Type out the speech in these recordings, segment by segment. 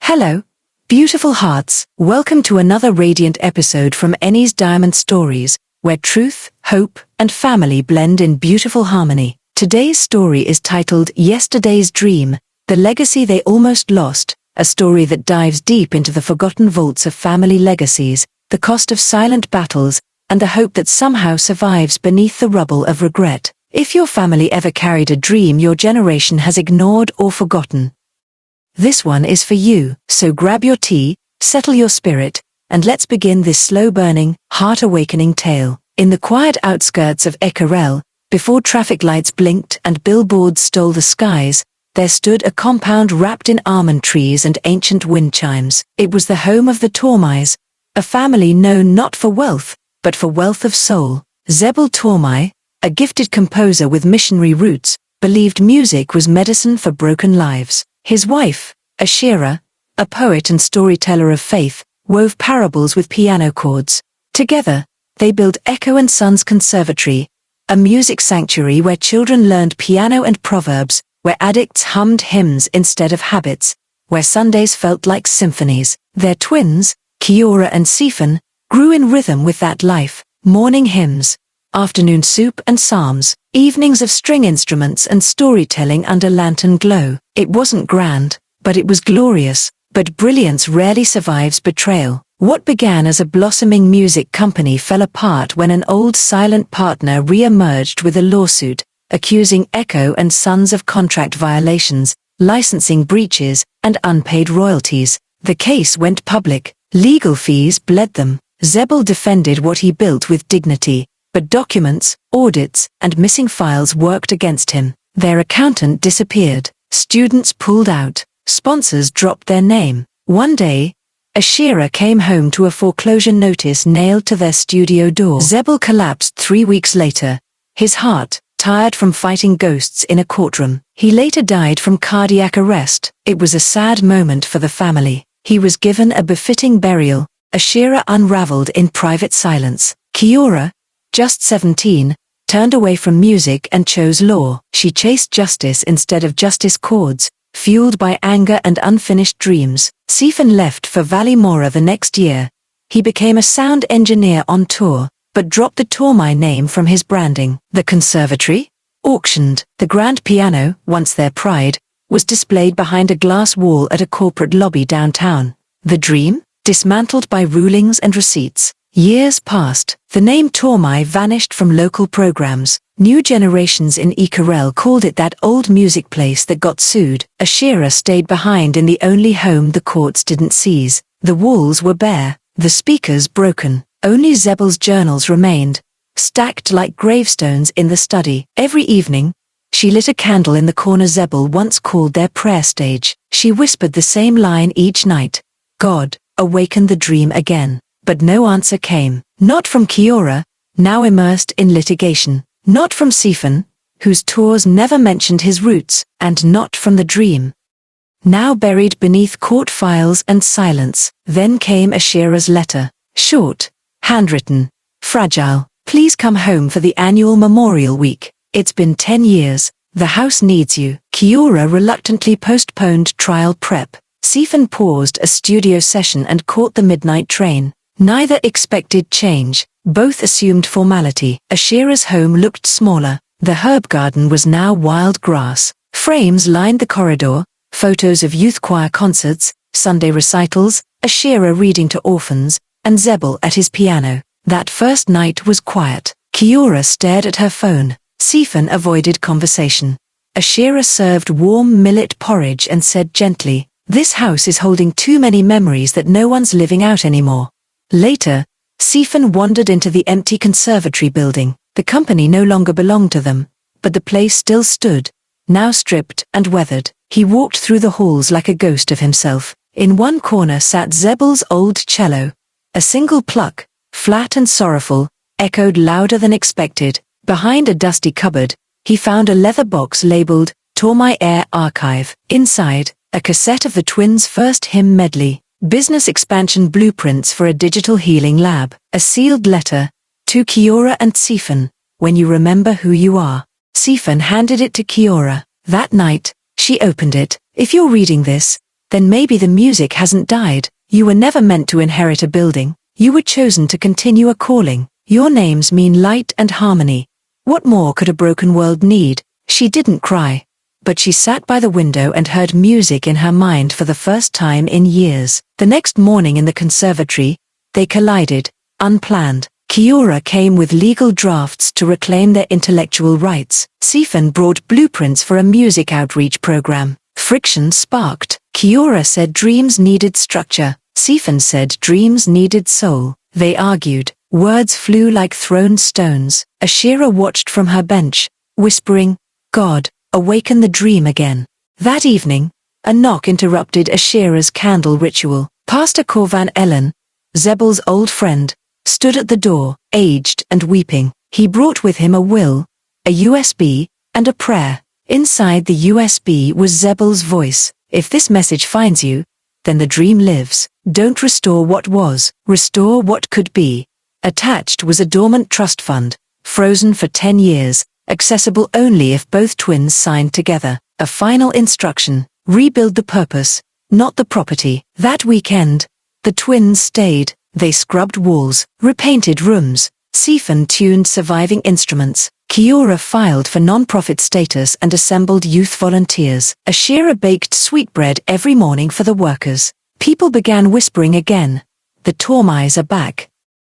Hello, beautiful hearts. Welcome to another radiant episode from ennysdiamondstories, where truth, hope, and family blend in beautiful harmony. Today's story is titled Yesterday's Dream, The Legacy They Almost Lost, a story that dives deep into the forgotten vaults of family legacies, the cost of silent battles, and the hope that somehow survives beneath the rubble of regret. If your family ever carried a dream your generation has ignored or forgotten, this one is for you, so grab your tea, settle your spirit, and let's begin this slow-burning, heart-awakening tale. In the quiet outskirts of Ekerel, before traffic lights blinked and billboards stole the skies, there stood a compound wrapped in almond trees and ancient wind chimes. It was the home of the Tormais, a family known not for wealth, but for wealth of soul. Zebel Tormai, a gifted composer with missionary roots, believed music was medicine for broken lives. His wife, Ashira, a poet and storyteller of faith, wove parables with piano chords. Together, they built Echo and Sons Conservatory, a music sanctuary where children learned piano and proverbs, where addicts hummed hymns instead of habits, where Sundays felt like symphonies. Their twins, Kiora and Sifan, grew in rhythm with that life. Morning hymns, afternoon soup and psalms, evenings of string instruments and storytelling under lantern glow. It wasn't grand, but it was glorious. But brilliance rarely survives betrayal. What began as a blossoming music company fell apart when an old silent partner re-emerged with a lawsuit, accusing Echo and Sons of contract violations, licensing breaches, and unpaid royalties. The case went public. Legal fees bled them. Zebel defended what he built with dignity, but documents, audits, and missing files worked against him. Their accountant disappeared. Students pulled out. Sponsors dropped their name. One day, Ashira came home to a foreclosure notice nailed to their studio door. Zebel collapsed 3 weeks later, his heart tired from fighting ghosts in a courtroom. He later died from cardiac arrest. It was a sad moment for the family. He was given a befitting burial. Ashira unraveled in private silence. Kiora, just 17, turned away from music and chose law. She chased justice instead of justice chords, fueled by anger and unfinished dreams. Sifan left for Valley Mora the next year. He became a sound engineer on tour, but dropped the Tormai name from his branding. The conservatory? Auctioned. The grand piano, once their pride, was displayed behind a glass wall at a corporate lobby downtown. The dream? Dismantled by rulings and receipts. Years passed. The name Tormai vanished from local programs. New generations in Ekerel called it that old music place that got sued. Ashira stayed behind in the only home the courts didn't seize. The walls were bare, the speakers broken. Only Zebel's journals remained, stacked like gravestones in the study. Every evening, she lit a candle in the corner Zebel once called their prayer stage. She whispered the same line each night: God, awaken the dream again. But no answer came. Not from Kiora, now immersed in litigation. Not from Sifan, whose tours never mentioned his roots. And not from the dream, now buried beneath court files and silence. Then came Ashira's letter. Short, handwritten, fragile. Please come home for the annual Memorial Week. It's been 10 years. The house needs you. Kiora reluctantly postponed trial prep. Sifan paused a studio session and caught the midnight train. Neither expected change, both assumed formality. Ashira's home looked smaller. The herb garden was now wild grass. Frames lined the corridor, photos of youth choir concerts, Sunday recitals, Ashira reading to orphans, and Zebel at his piano. That first night was quiet. Kiora stared at her phone. Sifan avoided conversation. Ashira served warm millet porridge and said gently, "This house is holding too many memories that no one's living out anymore." Later, Sifan wandered into the empty conservatory building. The company no longer belonged to them, but the place still stood, now stripped and weathered. He walked through the halls like a ghost of himself. In one corner sat Zebel's old cello. A single pluck, flat and sorrowful, echoed louder than expected. Behind a dusty cupboard, he found a leather box labeled Tormai Air Archive. Inside, a cassette of the twins' first hymn medley. Business expansion blueprints for a digital healing lab. A sealed letter, to Kiora and Sifan, when you remember who you are. Sifan handed it to Kiora. That night, she opened it. If you're reading this, Then maybe the music hasn't died. You were never meant to inherit a building. You were chosen to continue a calling. Your names mean light and harmony. What more could a broken world need? She didn't cry. But she sat by the window and heard music in her mind for the first time in years. The next morning in the conservatory, they collided, unplanned. Kiora came with legal drafts to reclaim their intellectual rights. Stephen brought blueprints for a music outreach program. Friction sparked. Kiora said dreams needed structure. Stephen said dreams needed soul. They argued. Words flew like thrown stones. Ashira watched from her bench, whispering, "God, awaken the dream again." That evening, a knock interrupted Ashira's candle ritual. Pastor Corvan Ellen, Zebul's old friend, stood at the door, aged and weeping. He brought with him a will, a USB, and a prayer. Inside the USB was Zebul's voice. "If this message finds you, then the dream lives. Don't restore what was, restore what could be." Attached was a dormant trust fund, frozen for 10 years, accessible only if both twins signed together. A final instruction: rebuild the purpose, not the property. That weekend, the twins stayed. They scrubbed walls, repainted rooms. Stephen tuned surviving instruments. Kiora filed for non-profit status and assembled youth volunteers. Ashira baked sweetbread every morning for the workers. People began whispering again. The Tormais are back.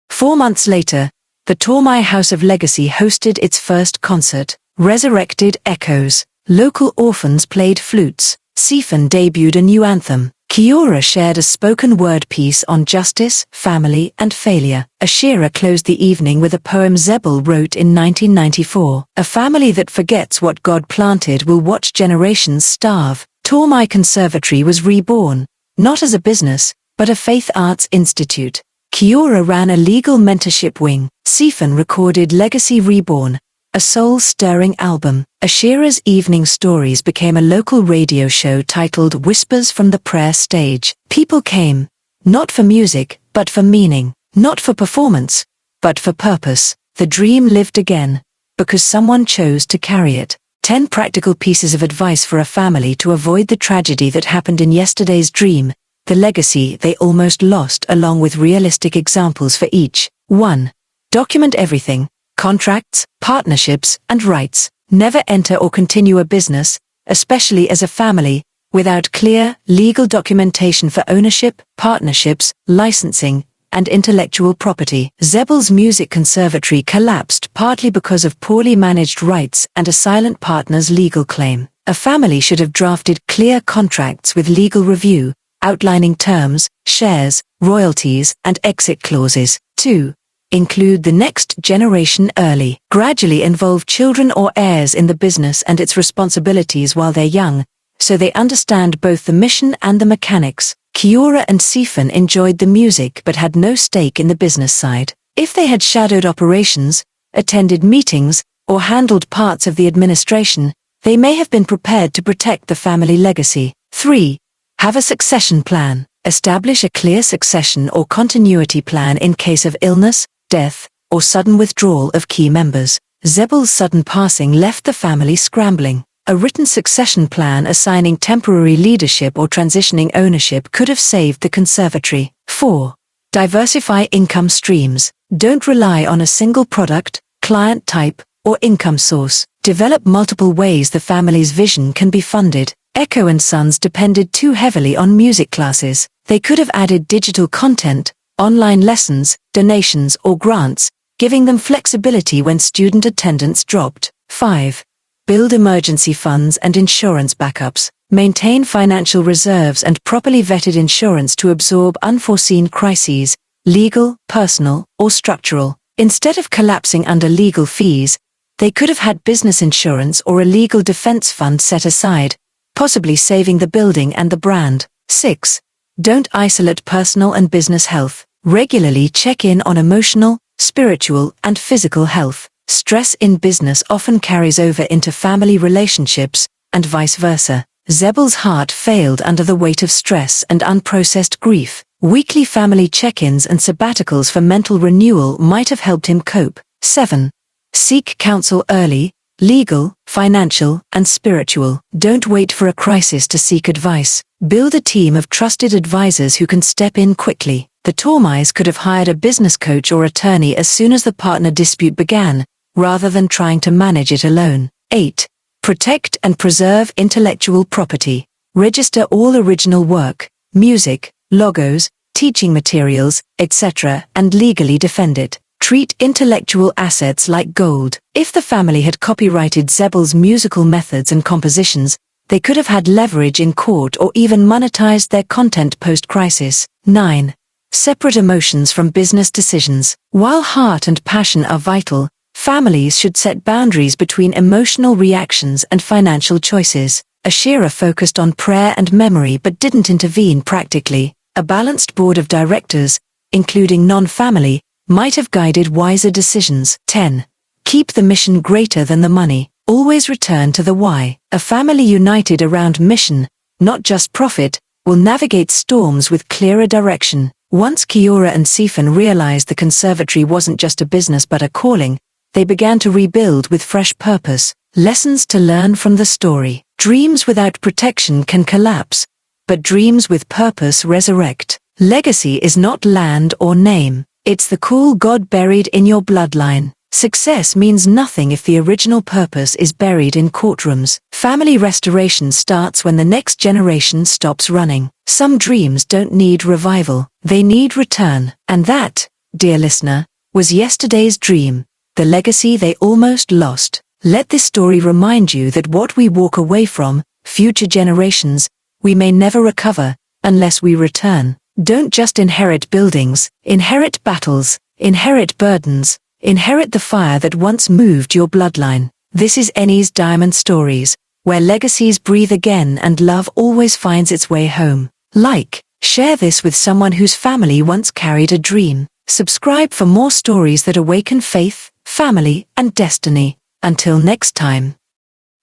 4 months later, the Tormai House of Legacy hosted its first concert. Resurrected echoes. Local orphans played flutes. Stephen debuted a new anthem. Kiora shared a spoken word piece on justice, family, and failure. Ashira closed the evening with a poem Zebul wrote in 1994. "A family that forgets what God planted will watch generations starve." Tormai Conservatory was reborn, not as a business, but a faith arts institute. Kiora ran a legal mentorship wing. Stephen recorded Legacy Reborn, a soul-stirring album. Ashira's evening stories became a local radio show titled Whispers from the Prayer Stage. People came, not for music, but for meaning, not for performance, but for purpose. The dream lived again, because someone chose to carry it. 10 practical pieces of advice for a family to avoid the tragedy that happened in yesterday's dream, the legacy they almost lost, along with realistic examples for each. 1. Document everything. Contracts, partnerships, and rights. Never enter or continue a business, especially as a family, without clear, legal documentation for ownership, partnerships, licensing, and intellectual property. Zebul's music conservatory collapsed partly because of poorly managed rights and a silent partner's legal claim. A family should have drafted clear contracts with legal review, outlining terms, shares, royalties, and exit clauses. 2. Include the next generation early. Gradually involve children or heirs in the business and its responsibilities while they're young, so they understand both the mission and the mechanics. Kiora and Stephen enjoyed the music but had no stake in the business side. If they had shadowed operations, attended meetings, or handled parts of the administration, they may have been prepared to protect the family legacy. 3. Have a succession plan. Establish a clear succession or continuity plan in case of illness, death, or sudden withdrawal of key members. Zebul's sudden passing left the family scrambling. A written succession plan assigning temporary leadership or transitioning ownership could have saved the conservatory. 4. Diversify income streams. Don't rely on a single product, client type, or income source. Develop multiple ways the family's vision can be funded. Echo and Sons depended too heavily on music classes. They could have added digital content, online lessons, donations, or grants, giving them flexibility when student attendance dropped. 5. Build emergency funds and insurance backups. Maintain financial reserves and properly vetted insurance to absorb unforeseen crises, legal, personal, or structural. Instead of collapsing under legal fees, they could have had business insurance or a legal defense fund set aside, possibly saving the building and the brand. 6. Don't isolate personal and business health. Regularly check in on emotional, spiritual, and physical health. Stress in business often carries over into family relationships, and vice versa. Zebul's heart failed under the weight of stress and unprocessed grief. Weekly family check-ins and sabbaticals for mental renewal might have helped him cope. 7. Seek counsel early, legal, financial, and spiritual. Don't wait for a crisis to seek advice. Build a team of trusted advisors who can step in quickly. The Tormais could have hired a business coach or attorney as soon as the partner dispute began, rather than trying to manage it alone. 8. Protect and preserve intellectual property. Register all original work, music, logos, teaching materials, etc., and legally defend it. Treat intellectual assets like gold. If the family had copyrighted Zebel's musical methods and compositions, they could have had leverage in court or even monetized their content post-crisis. 9. Separate emotions from business decisions. While heart and passion are vital, families should set boundaries between emotional reactions and financial choices. Ashira focused on prayer and memory but didn't intervene practically. A balanced board of directors, including non-family, might have guided wiser decisions. 10. Keep the mission greater than the money. Always return to the why. A family united around mission, not just profit, will navigate storms with clearer direction. Once Kiora and Sifan realized the conservatory wasn't just a business but a calling, they began to rebuild with fresh purpose. Lessons to learn from the story. Dreams without protection can collapse, but dreams with purpose resurrect. Legacy is not land or name. It's the cool God buried in your bloodline. Success means nothing if the original purpose is buried in courtrooms. Family restoration starts when the next generation stops running. Some dreams don't need revival, they need return. And that, dear listener, was yesterday's dream, the legacy they almost lost. Let this story remind you that what we walk away from, future generations, we may never recover, unless we return. Don't just inherit buildings, inherit battles, inherit burdens, inherit the fire that once moved your bloodline. This is Enny's Diamond Stories, where legacies breathe again and love always finds its way home. Like, share this with someone whose family once carried a dream. Subscribe for more stories that awaken faith, family, and destiny. Until next time.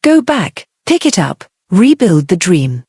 Go back, pick it up, rebuild the dream.